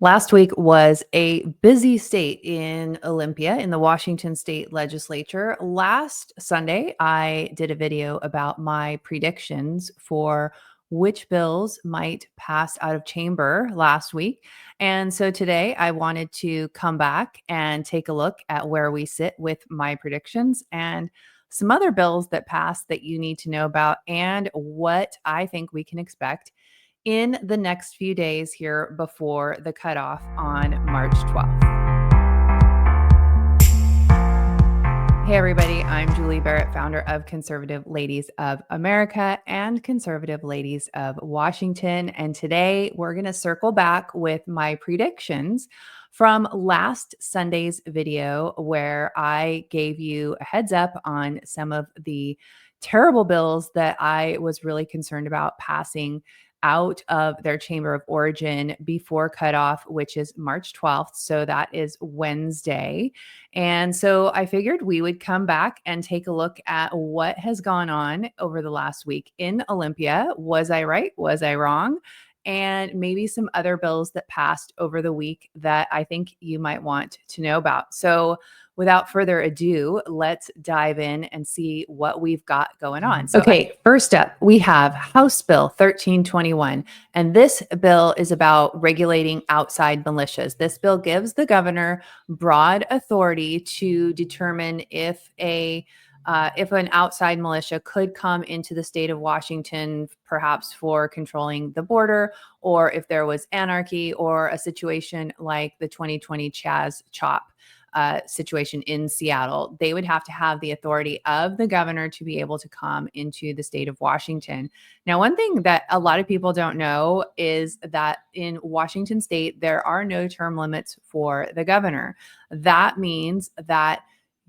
Last week was a busy state in Olympia in the Washington state legislature. Last Sunday, I did a video about my predictions for which bills might pass out of chamber last week. And so today I wanted to come back and take a look at where we sit with my predictions and some other bills that passed that you need to know about and what I think we can expect in the next few days here before the cutoff on March 12th. Hey, everybody, I'm Julie Barrett, founder of Conservative Ladies of America and Conservative Ladies of Washington. And today we're going to circle back with my predictions from last Sunday's video, where I gave you a heads up on some of the terrible bills that I was really concerned about passing out of their chamber of origin before cutoff, which is March 12th. So that is Wednesday. And so I figured we would come back and take a look at what has gone on over the last week in Olympia. Was I right? Was I wrong? And maybe some other bills that passed over the week that I think you might want to know about. So without further ado, let's dive in and see what we've got going on. So, first up, we have House Bill 1321. And this bill is about regulating outside militias. This bill gives the governor broad authority to determine if an outside militia could come into the state of Washington, perhaps for controlling the border, or if there was anarchy or a situation like the 2020 Chaz Chop situation in Seattle, they would have to have the authority of the governor to be able to come into the state of Washington. Now, one thing that a lot of people don't know is that in Washington state, there are no term limits for the governor. That means that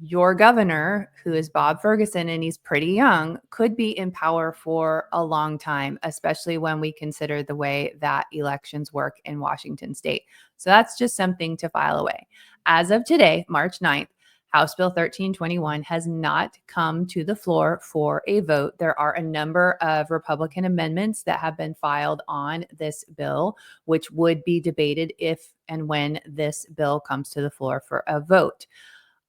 your governor, who is Bob Ferguson, and he's pretty young, could be in power for a long time, especially when we consider the way that elections work in Washington state. So that's just something to file away. As of today, March 9th, House Bill 1321 has not come to the floor for a vote. There are a number of Republican amendments that have been filed on this bill, which would be debated if and when this bill comes to the floor for a vote.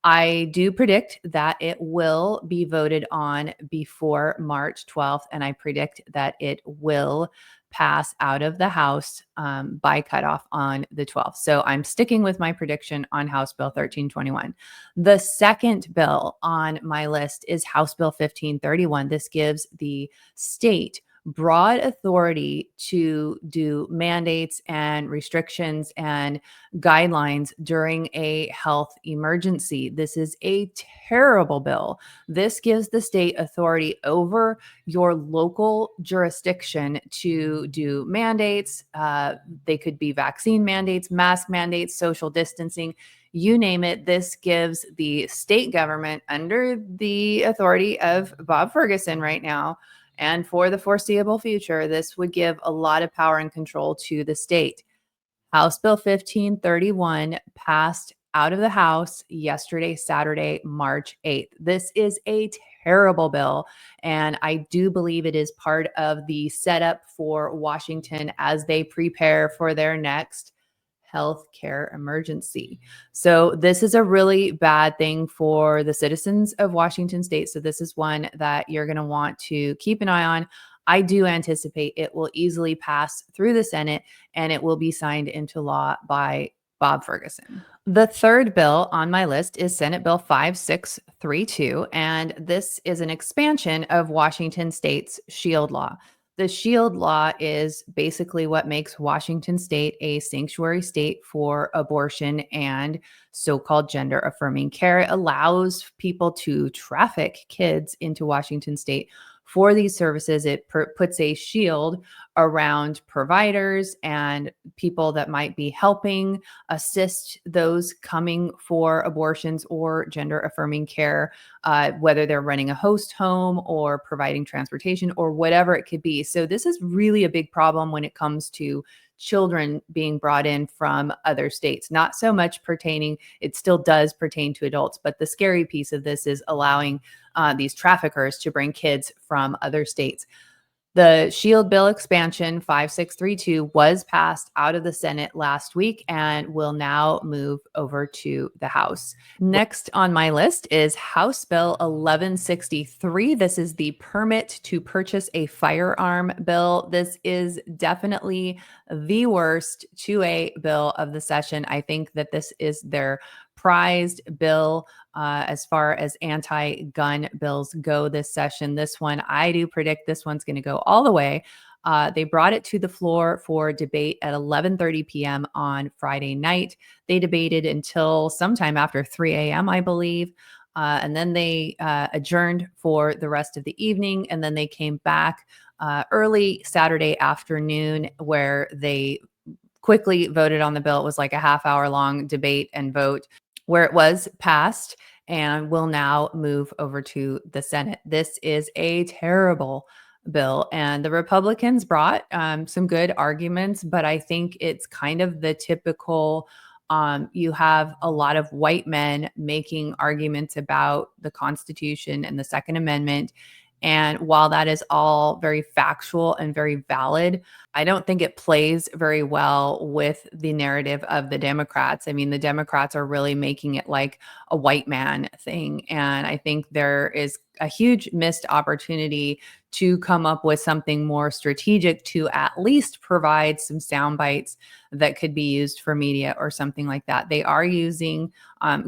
I do predict that it will be voted on before March 12th, and I predict that it will pass out of the House by cutoff on the 12th. So I'm sticking with my prediction on House Bill 1321. The second bill on my list is House Bill 1531. This gives the state broad authority to do mandates and restrictions and guidelines during a health emergency. This is a terrible bill. This gives the state authority over your local jurisdiction to do mandates. They could be vaccine mandates, mask mandates, social distancing. You name it. This gives the state government, under the authority of Bob Ferguson right now, and for the foreseeable future, this would give a lot of power and control to the state. House Bill 1531 passed out of the House yesterday, Saturday, March 8th. This is a terrible bill, and I do believe it is part of the setup for Washington as they prepare for their next healthcare emergency. So this is a really bad thing for the citizens of Washington state. So this is one that you're going to want to keep an eye on. I do anticipate it will easily pass through the Senate and it will be signed into law by Bob Ferguson. The third bill on my list is Senate Bill 5632, and this is an expansion of Washington state's SHIELD law. The SHIELD law is basically what makes Washington state a sanctuary state for abortion and so-called gender affirming care. It allows people to traffic kids into Washington state for these services. It puts a shield around providers and people that might be helping assist those coming for abortions or gender affirming care, whether they're running a host home or providing transportation or whatever it could be. So this is really a big problem when it comes to children being brought in from other states. Not so much pertaining, it still does pertain to adults, but the scary piece of this is allowing these traffickers to bring kids from other states. The Shield Bill Expansion 5632 was passed out of the Senate last week and will now move over to the House. Next on my list is House Bill 1163. This is the permit to purchase a firearm bill. This is definitely the worst 2A bill of the session. I think that this is their prized bill as far as anti-gun bills go this session. This one, I do predict this one's going to go all the way. They brought it to the floor for debate at 11:30 p.m. on Friday night. They debated until sometime after 3 a.m., I believe. And then they adjourned for the rest of the evening. And then they came back early Saturday afternoon where they quickly voted on the bill. It was like a half-hour long debate and vote where it was passed and will now move over to the Senate. This is a terrible bill. And the Republicans brought some good arguments, but I think it's kind of the typical. You have a lot of white men making arguments about the Constitution and the Second Amendment. And while that is all very factual and very valid, I don't think it plays very well with the narrative of the Democrats. I mean, the Democrats are really making it like a white man thing. And I think there is a huge missed opportunity to come up with something more strategic to at least provide some sound bites that could be used for media or something like that. They are using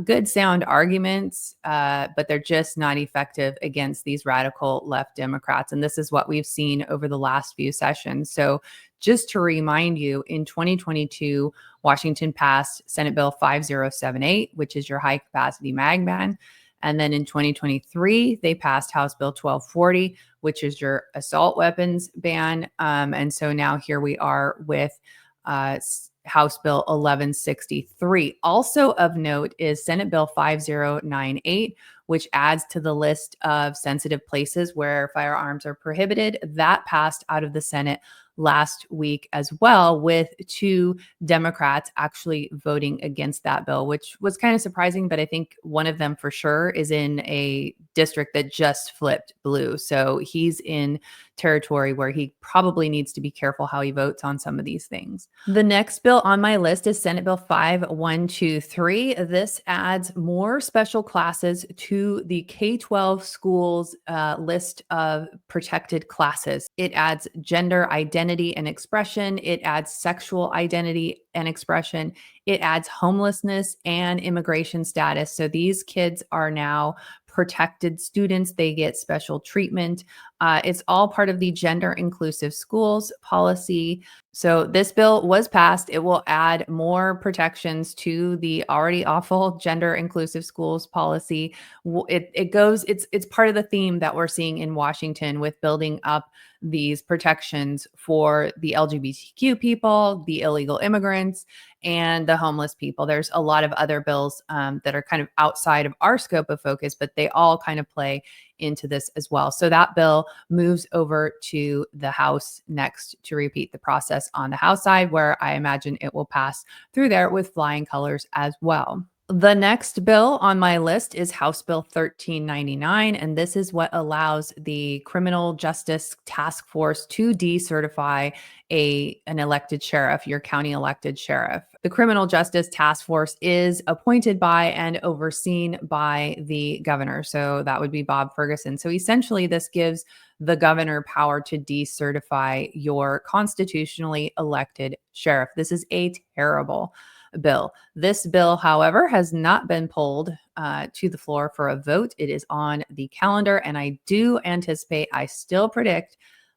good sound arguments, but they're just not effective against these radical left Democrats. And this is what we've seen over the last few sessions. So just to remind you, in 2022, Washington passed Senate Bill 5078, which is your high capacity mag ban. And then in 2023, they passed House Bill 1240, which is your assault weapons ban. And so now here we are with House Bill 1163. Also of note is Senate Bill 5098, which adds to the list of sensitive places where firearms are prohibited. That passed out of the Senate last week as well, with 2 Democrats actually voting against that bill, which was kind of surprising. But I think one of them for sure is in a district that just flipped blue. So he's in territory where he probably needs to be careful how he votes on some of these things. The next bill on my list is Senate Bill 5123. This adds more special classes to the K-12 schools list of protected classes. It adds gender identity and expression. It adds sexual identity and expression. It adds homelessness and immigration status. So these kids are now protected students. They get special treatment. It's all part of the gender inclusive schools policy. So this bill was passed. It will add more protections to the already awful gender inclusive schools policy. It's part of the theme that we're seeing in Washington with building up these protections for the LGBTQ people, the illegal immigrants, and the homeless people. There's a lot of other bills that are kind of outside of our scope of focus, but they all kind of play into this as well. So that bill moves over to the House next to repeat the process on the House side, where I imagine it will pass through there with flying colors as well. The next bill on my list is House Bill 1399, and this is what allows the Criminal Justice Task Force to decertify an elected sheriff, your county elected sheriff. The Criminal Justice Task Force is appointed by and overseen by the governor. So that would be Bob Ferguson. So essentially, this gives the governor power to decertify your constitutionally elected sheriff. This is a terrible bill. This bill, however, has not been pulled to the floor for a vote. It is on the calendar, and I do anticipate, I still predict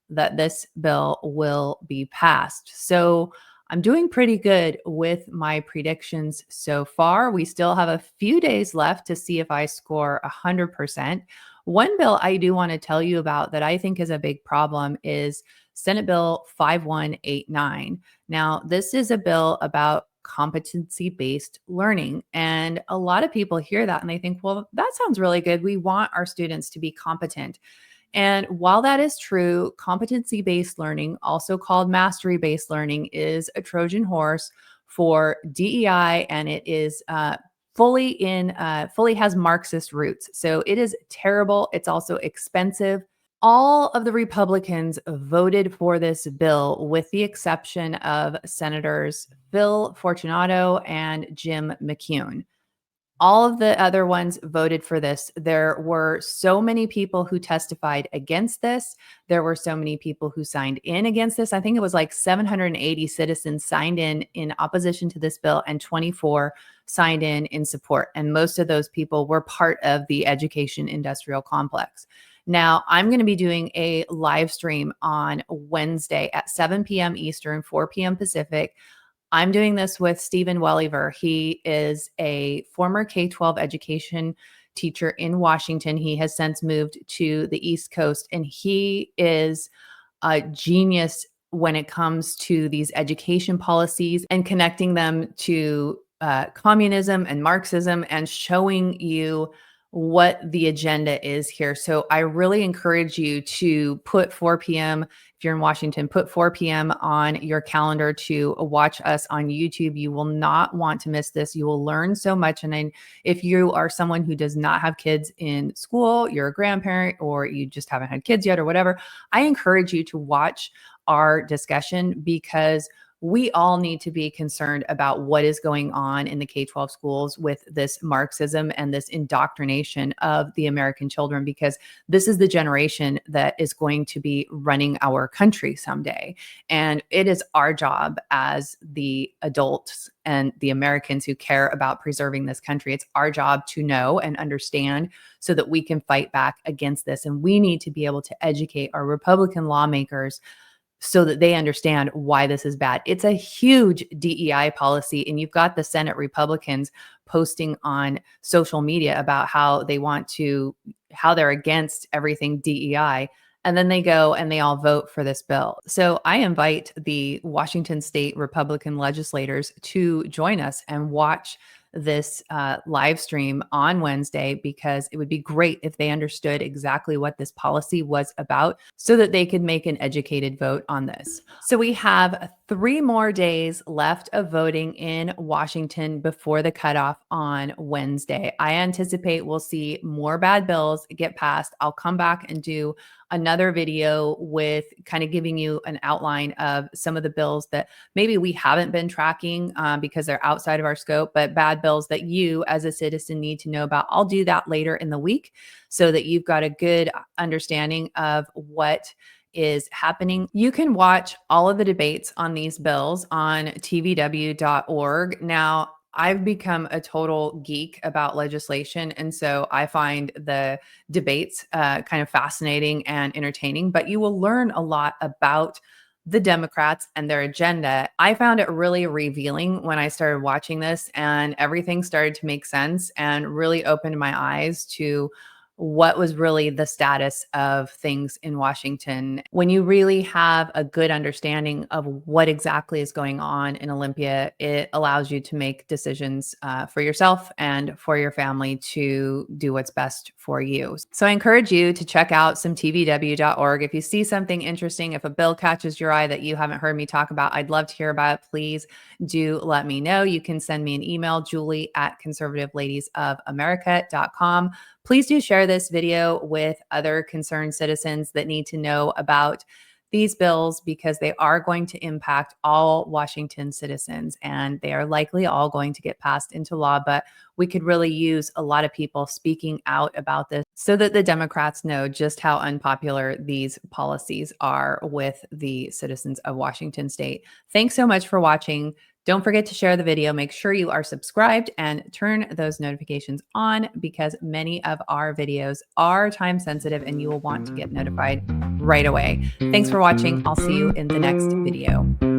that this bill will be passed. So I'm doing pretty good with my predictions so far. We still have a few days left to see if I score 100%. One bill I do want to tell you about that I think is a big problem is Senate Bill 5189. Now, this is a bill about competency-based learning. And a lot of people hear that and they think, well, that sounds really good. We want our students to be competent. And while that is true, competency-based learning, also called mastery-based learning, is a Trojan horse for DEI, and it is fully has Marxist roots. So it is terrible. It's also expensive. All of the Republicans voted for this bill, with the exception of Senators Phil Fortunato and Jim McCune. All of the other ones voted for this. There were so many people who testified against this. There were so many people who signed in against this. I think it was like 780 citizens signed in opposition to this bill, and 24 signed in support. And most of those people were part of the education industrial complex. Now, I'm going to be doing a live stream on Wednesday at 7 p.m. Eastern, 4 p.m. Pacific. I'm doing this with Stephen Welliver. He is a former K-12 education teacher in Washington. He has since moved to the East Coast, and he is a genius when it comes to these education policies and connecting them to communism and Marxism, and showing you what the agenda is here. So I really encourage you to put 4 p.m. If you're in Washington, put 4 p.m. on your calendar to watch us on YouTube. You will not want to miss this. You will learn so much. And if you are someone who does not have kids in school, you're a grandparent, or you just haven't had kids yet or whatever, I encourage you to watch our discussion, because we all need to be concerned about what is going on in the K-12 schools with this Marxism and this indoctrination of the American children, because this is the generation that is going to be running our country someday. And it is our job as the adults and the Americans who care about preserving this country. It's our job to know and understand so that we can fight back against this. And we need to be able to educate our Republican lawmakers so that they understand why this is bad. It's a huge DEI policy, and you've got the Senate Republicans posting on social media about how they're against everything DEI. And then they go and they all vote for this bill. So I invite the Washington State Republican legislators to join us and watch this live stream on Wednesday, because it would be great if they understood exactly what this policy was about so that they could make an educated vote on this. So we have 3 more days left of voting in Washington before the cutoff on Wednesday. I anticipate we'll see more bad bills get passed. I'll come back and do another video with kind of giving you an outline of some of the bills that maybe we haven't been tracking because they're outside of our scope, but bad bills that you as a citizen need to know about. I'll do that later in the week so that you've got a good understanding of what is happening. You can watch all of the debates on these bills on tvw.org. Now, I've become a total geek about legislation, and so I find the debates kind of fascinating and entertaining, but you will learn a lot about the Democrats and their agenda. I found it really revealing when I started watching this, and everything started to make sense and really opened my eyes to what was really the status of things in Washington. When you really have a good understanding of what exactly is going on in Olympia, it allows you to make decisions for yourself and for your family to do what's best for you. So I encourage you to check out some tvw.org. If you see something interesting, if a bill catches your eye that you haven't heard me talk about, I'd love to hear about it. Please do let me know. You can send me an email, julie@conservativeladiesofamerica.com. Please do share this video with other concerned citizens that need to know about these bills, because they are going to impact all Washington citizens, and they are likely all going to get passed into law. But we could really use a lot of people speaking out about this so that the Democrats know just how unpopular these policies are with the citizens of Washington state. Thanks so much for watching. Don't forget to share the video. Make sure you are subscribed and turn those notifications on, because many of our videos are time sensitive and you will want to get notified right away. Thanks for watching. I'll see you in the next video.